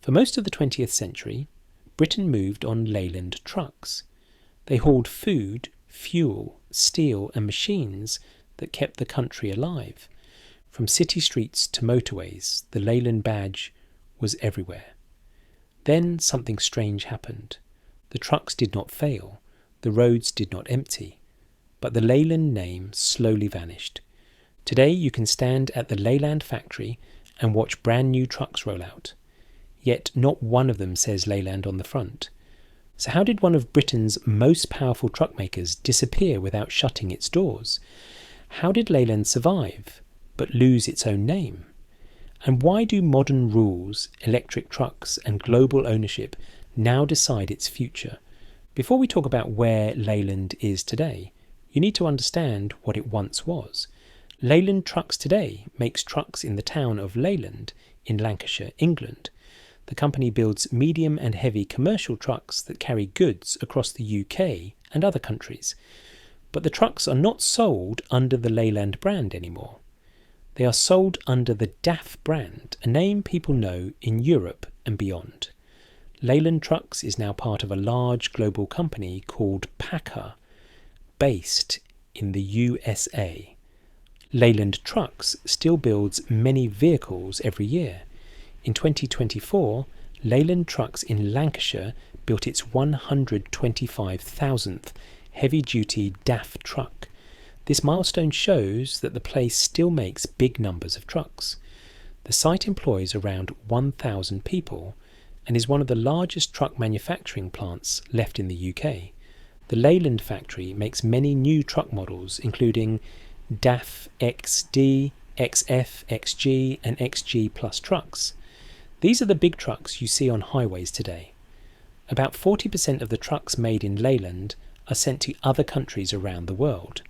For most of the 20th century, Britain moved on Leyland trucks. They hauled food, fuel, steel and machines that kept the country alive. From city streets to motorways, the Leyland badge was everywhere. Then something strange happened. The trucks did not fail, the roads did not empty, but the Leyland name slowly vanished. Today you can stand at the Leyland factory and watch brand new trucks roll out. Yet not one of them says Leyland on the front. So how did one of Britain's most powerful truck makers disappear without shutting its doors? How did Leyland survive, but lose its own name? And why do modern rules, electric trucks and global ownership now decide its future? Before we talk about where Leyland is today, you need to understand what it once was. Leyland Trucks today makes trucks in the town of Leyland in Lancashire, England. The company builds medium and heavy commercial trucks that carry goods across the UK and other countries. But the trucks are not sold under the Leyland brand anymore. They are sold under the DAF brand, a name people know in Europe and beyond. Leyland Trucks is now part of a large global company called PACCAR, based in the USA. Leyland Trucks still builds many vehicles every year. In 2024, Leyland Trucks in Lancashire built its 125,000th heavy-duty DAF truck. This milestone shows that the place still makes big numbers of trucks. The site employs around 1,000 people and is one of the largest truck manufacturing plants left in the UK. The Leyland factory makes many new truck models, including DAF XD, XF, XG and XG Plus trucks. These are the big trucks you see on highways today. About 40% of the trucks made in Leyland are sent to other countries around the world.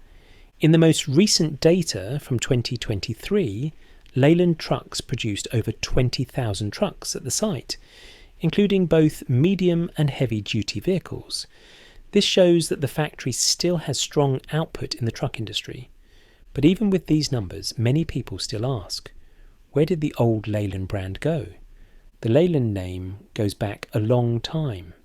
In the most recent data from 2023, Leyland Trucks produced over 20,000 trucks at the site, including both medium and heavy-duty vehicles. This shows that the factory still has strong output in the truck industry. But even with these numbers, many people still ask, where did the old Leyland brand go? The Leyland name goes back a long time.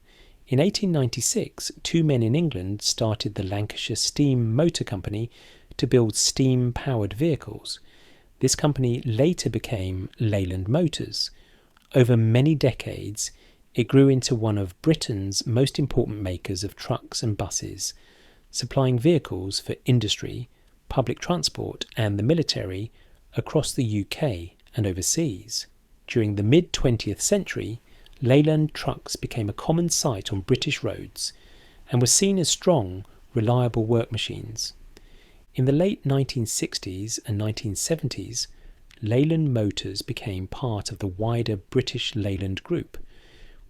In 1896, two men in England started the Lancashire Steam Motor Company to build steam-powered vehicles. This company later became Leyland Motors. Over many decades, it grew into one of Britain's most important makers of trucks and buses, supplying vehicles for industry, public transport and the military across the UK and overseas. During the mid-20th century, Leyland trucks became a common sight on British roads and were seen as strong, reliable work machines. In the late 1960s and 1970s, Leyland Motors became part of the wider British Leyland Group,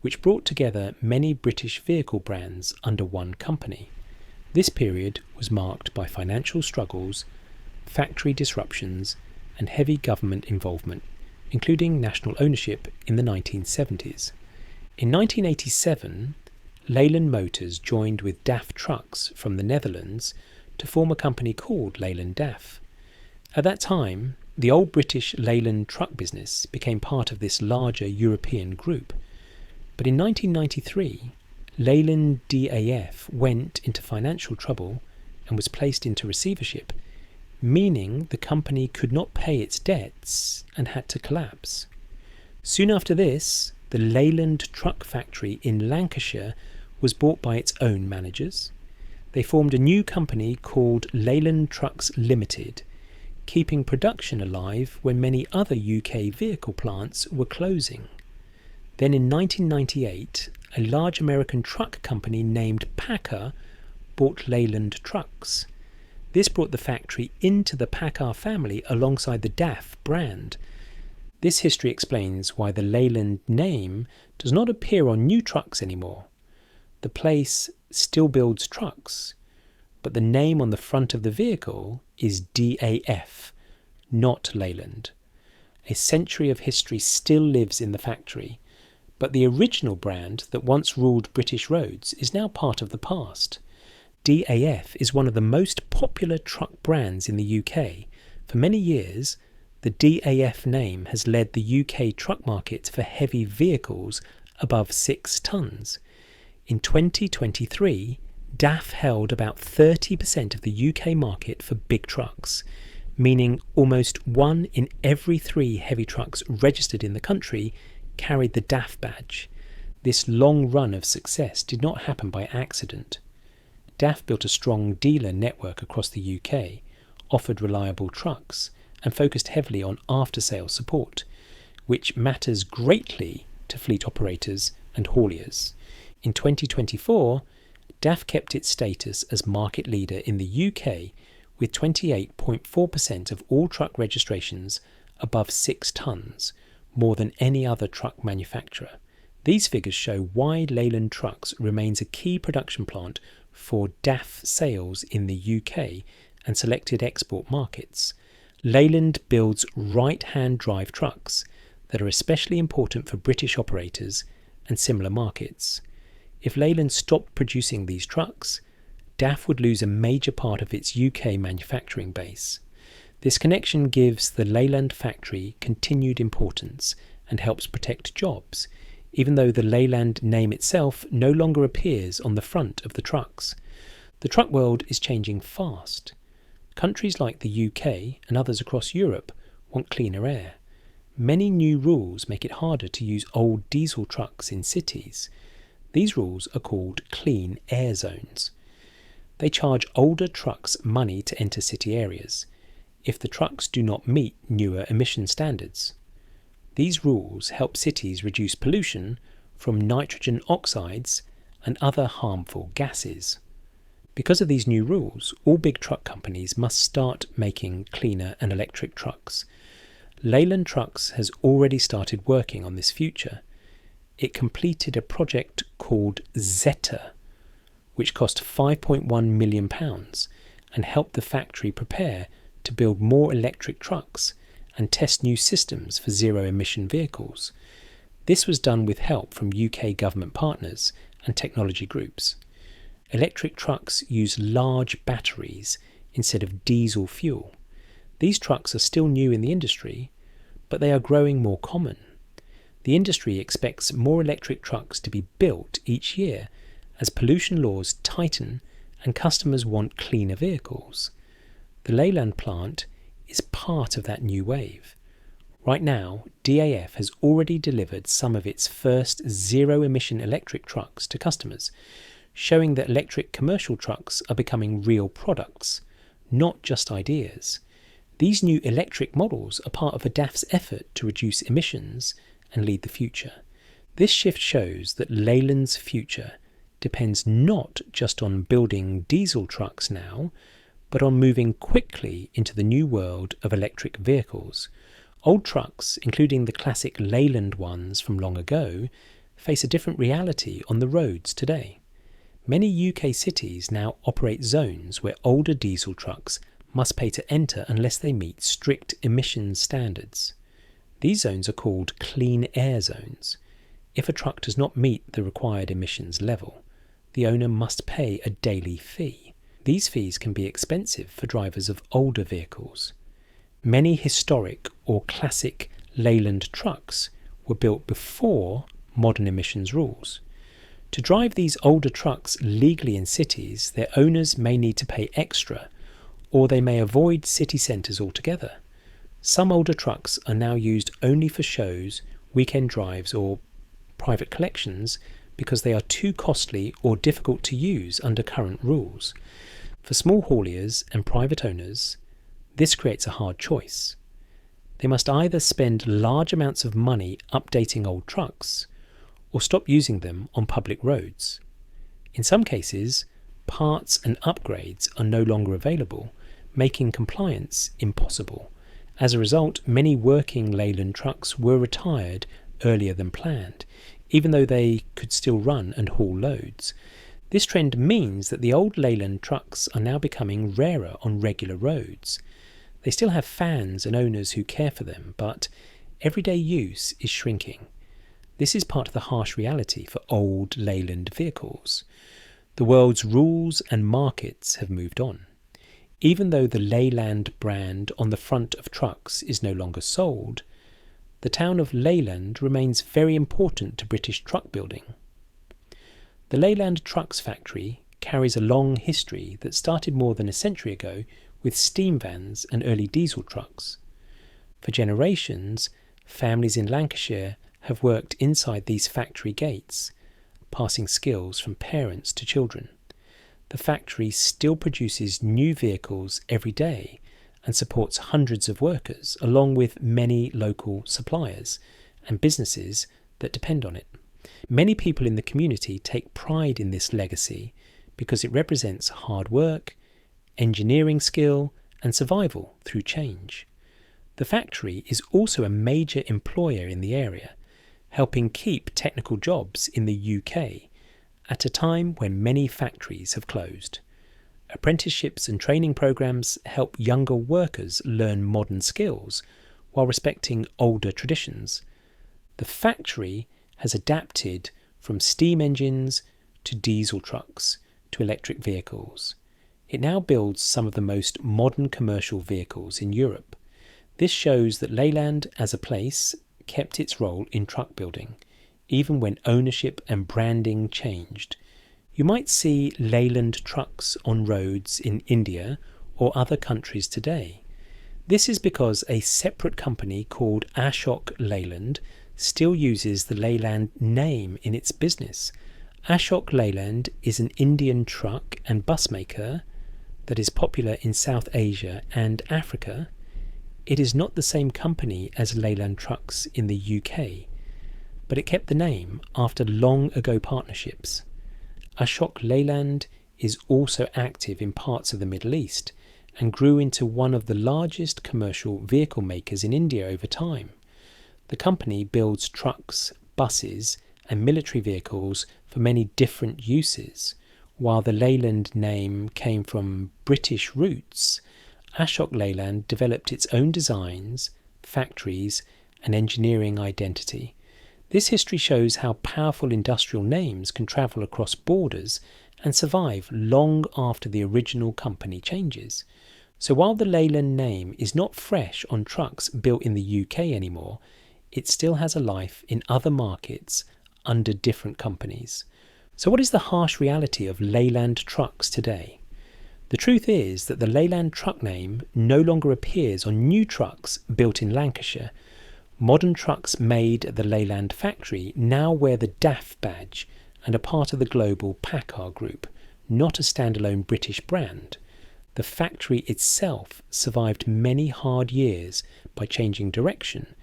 which brought together many British vehicle brands under one company. This period was marked by financial struggles, factory disruptions, and heavy government involvement, including national ownership in the 1970s. In 1987, Leyland Motors joined with DAF Trucks from the Netherlands to form a company called Leyland DAF. At that time, the old British Leyland truck business became part of this larger European group. But in 1993, Leyland DAF went into financial trouble and was placed into receivership, meaning the company could not pay its debts and had to collapse. Soon after this, the Leyland truck factory in Lancashire was bought by its own managers. They formed a new company called Leyland Trucks Limited, keeping production alive when many other UK vehicle plants were closing. Then in 1998, a large American truck company named PACCAR bought Leyland Trucks. This brought the factory into the PACCAR family alongside the DAF brand. This history explains why the Leyland name does not appear on new trucks anymore. The place still builds trucks, but the name on the front of the vehicle is DAF, not Leyland. A century of history still lives in the factory, but the original brand that once ruled British roads is now part of the past. DAF is one of the most popular truck brands in the UK. For many years, The DAF name has led the UK truck market for heavy vehicles above 6 tonnes. In 2023, DAF held about 30% of the UK market for big trucks, meaning almost 1 in every 3 heavy trucks registered in the country carried the DAF badge. This long run of success did not happen by accident. DAF built a strong dealer network across the UK, offered reliable trucks, and focused heavily on after-sales support, which matters greatly to fleet operators and hauliers. In 2024, DAF kept its status as market leader in the UK with 28.4% of all truck registrations above 6 tonnes, more than any other truck manufacturer. These figures show why Leyland Trucks remains a key production plant for DAF sales in the UK and selected export markets. Leyland builds right-hand drive trucks that are especially important for British operators and similar markets. If Leyland stopped producing these trucks, DAF would lose a major part of its UK manufacturing base. This connection gives the Leyland factory continued importance and helps protect jobs, even though the Leyland name itself no longer appears on the front of the trucks. The truck world is changing fast. Countries like the UK and others across Europe want cleaner air. Many new rules make it harder to use old diesel trucks in cities. These rules are called clean air zones. They charge older trucks money to enter city areas if the trucks do not meet newer emission standards. These rules help cities reduce pollution from nitrogen oxides and other harmful gases. Because of these new rules, all big truck companies must start making cleaner and electric trucks. Leyland Trucks has already started working on this future. It completed a project called Zeta, which cost £5.1 million and helped the factory prepare to build more electric trucks and test new systems for zero-emission vehicles. This was done with help from UK government partners and technology groups. Electric trucks use large batteries instead of diesel fuel. These trucks are still new in the industry, but they are growing more common. The industry expects more electric trucks to be built each year as pollution laws tighten and customers want cleaner vehicles. The Leyland plant is part of that new wave. Right now, DAF has already delivered some of its first zero-emission electric trucks to customers, showing that electric commercial trucks are becoming real products, not just ideas. These new electric models are part of a DAF's effort to reduce emissions and lead the future. This shift shows that Leyland's future depends not just on building diesel trucks now, but on moving quickly into the new world of electric vehicles. Old trucks, including the classic Leyland ones from long ago, face a different reality on the roads today. Many UK cities now operate zones where older diesel trucks must pay to enter unless they meet strict emissions standards. These zones are called clean air zones. If a truck does not meet the required emissions level, the owner must pay a daily fee. These fees can be expensive for drivers of older vehicles. Many historic or classic Leyland trucks were built before modern emissions rules. To drive these older trucks legally in cities, their owners may need to pay extra, or they may avoid city centres altogether. Some older trucks are now used only for shows, weekend drives or private collections because they are too costly or difficult to use under current rules. For small hauliers and private owners, this creates a hard choice. They must either spend large amounts of money updating old trucks or stop using them on public roads. In some cases, parts and upgrades are no longer available, making compliance impossible. As a result, many working Leyland trucks were retired earlier than planned, even though they could still run and haul loads. This trend means that the old Leyland trucks are now becoming rarer on regular roads. They still have fans and owners who care for them, but everyday use is shrinking. This is part of the harsh reality for old Leyland vehicles. The world's rules and markets have moved on. Even though the Leyland brand on the front of trucks is no longer sold, the town of Leyland remains very important to British truck building. The Leyland Trucks factory carries a long history that started more than a century ago with steam vans and early diesel trucks. For generations, families in Lancashire have worked inside these factory gates, passing skills from parents to children. The factory still produces new vehicles every day and supports hundreds of workers, along with many local suppliers and businesses that depend on it. Many people in the community take pride in this legacy because it represents hard work, engineering skill, and survival through change. The factory is also a major employer in the area, helping keep technical jobs in the UK at a time when many factories have closed. Apprenticeships and training programs help younger workers learn modern skills while respecting older traditions. The factory has adapted from steam engines to diesel trucks to electric vehicles. It now builds some of the most modern commercial vehicles in Europe. This shows that Leyland as a place kept its role in truck building, even when ownership and branding changed. You might see Leyland trucks on roads in India or other countries today. This is because a separate company called Ashok Leyland still uses the Leyland name in its business. Ashok Leyland is an Indian truck and bus maker that is popular in South Asia and Africa. It is not the same company as Leyland Trucks in the UK, but it kept the name after long ago partnerships. Ashok Leyland is also active in parts of the Middle East and grew into one of the largest commercial vehicle makers in India over time. The company builds trucks, buses, and military vehicles for many different uses. While the Leyland name came from British roots, Ashok Leyland developed its own designs, factories, and engineering identity. This history shows how powerful industrial names can travel across borders and survive long after the original company changes. So while the Leyland name is not fresh on trucks built in the UK anymore, it still has a life in other markets under different companies. So what is the harsh reality of Leyland trucks today? The truth is that the Leyland truck name no longer appears on new trucks built in Lancashire. Modern trucks made at the Leyland factory now wear the DAF badge and are part of the global PACCAR group, not a standalone British brand. The factory itself survived many hard years by changing direction,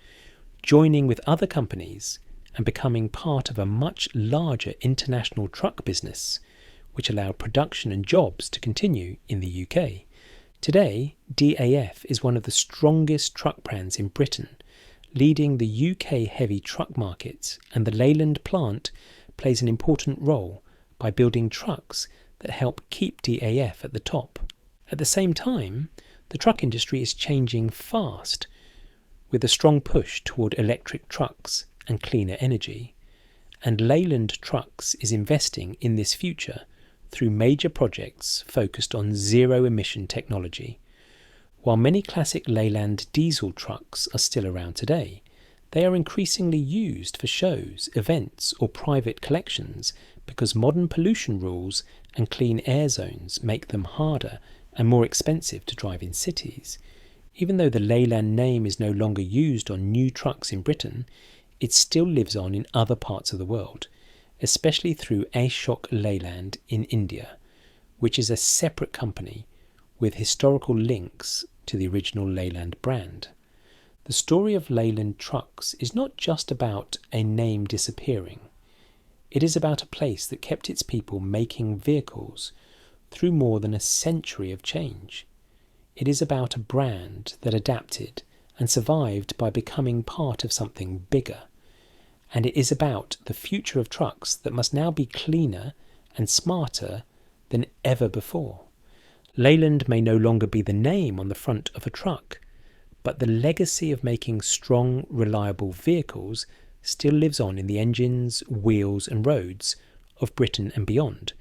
joining with other companies and becoming part of a much larger international truck business, which allowed production and jobs to continue in the UK. Today, DAF is one of the strongest truck brands in Britain, leading the UK heavy truck market, and the Leyland plant plays an important role by building trucks that help keep DAF at the top. At the same time, the truck industry is changing fast, with a strong push toward electric trucks and cleaner energy, and Leyland Trucks is investing in this future through major projects focused on zero-emission technology. While many classic Leyland diesel trucks are still around today, they are increasingly used for shows, events, or private collections because modern pollution rules and clean air zones make them harder and more expensive to drive in cities. Even though the Leyland name is no longer used on new trucks in Britain, it still lives on in other parts of the world, especially through Ashok Leyland in India, which is a separate company with historical links to the original Leyland brand. The story of Leyland Trucks is not just about a name disappearing. It is about a place that kept its people making vehicles through more than a century of change. It is about a brand that adapted and survived by becoming part of something bigger. And it is about the future of trucks that must now be cleaner and smarter than ever before. Leyland may no longer be the name on the front of a truck, but the legacy of making strong, reliable vehicles still lives on in the engines, wheels and roads of Britain and beyond.